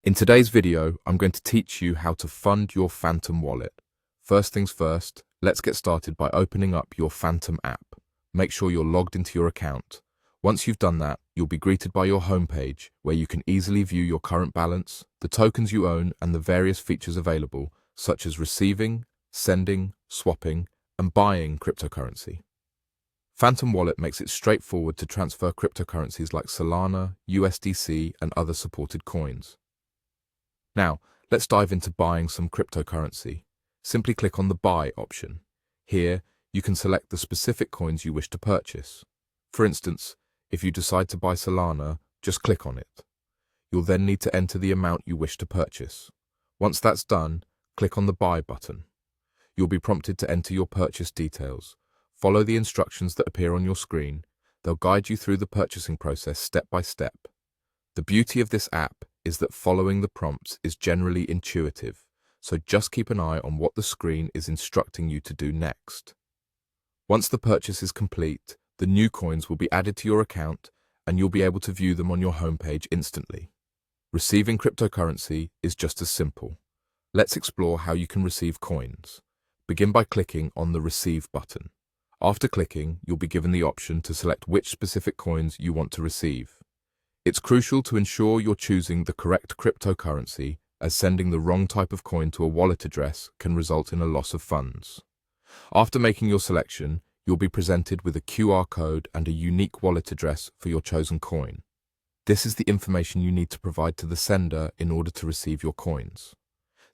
In today's video, I'm going to teach you how to fund your Phantom wallet. First things first, let's get started by opening up your Phantom app. Make sure you're logged into your account. Once you've done that, you'll be greeted by your homepage where you can easily view your current balance, the tokens you own, and the various features available, such as receiving, sending, swapping, and buying cryptocurrency. Phantom Wallet makes it straightforward to transfer cryptocurrencies like Solana, USDC, and other supported coins. Now, let's dive into buying some cryptocurrency. Simply click on the Buy option. Here, you can select the specific coins you wish to purchase. For instance, if you decide to buy Solana, just click on it. You'll then need to enter the amount you wish to purchase. Once that's done, click on the Buy button. You'll be prompted to enter your purchase details. Follow the instructions that appear on your screen. They'll guide you through the purchasing process step by step. The beauty of this app is that following the prompts is generally intuitive, so just keep an eye on what the screen is instructing you to do next. Once the purchase is complete, the new coins will be added to your account and you'll be able to view them on your homepage instantly. Receiving cryptocurrency is just as simple. Let's explore how you can receive coins. Begin by clicking on the Receive button. After clicking, you'll be given the option to select which specific coins you want to receive. It's crucial to ensure you're choosing the correct cryptocurrency, as sending the wrong type of coin to a wallet address can result in a loss of funds. After making your selection, you'll be presented with a QR code and a unique wallet address for your chosen coin. This is the information you need to provide to the sender in order to receive your coins.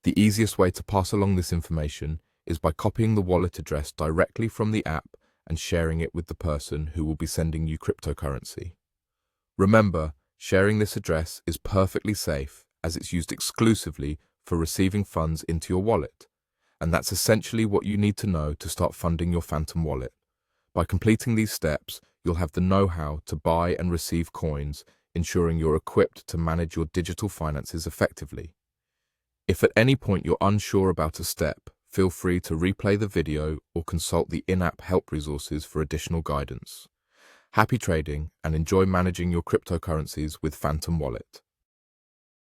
The easiest way to pass along this information is by copying the wallet address directly from the app and sharing it with the person who will be sending you cryptocurrency. Remember, sharing this address is perfectly safe as it's used exclusively for receiving funds into your wallet. And that's essentially what you need to know to start funding your Phantom wallet. By completing these steps, you'll have the know-how to buy and receive coins, ensuring you're equipped to manage your digital finances effectively. If at any point you're unsure about a step, feel free to replay the video or consult the in-app help resources for additional guidance. Happy trading and enjoy managing your cryptocurrencies with Phantom Wallet.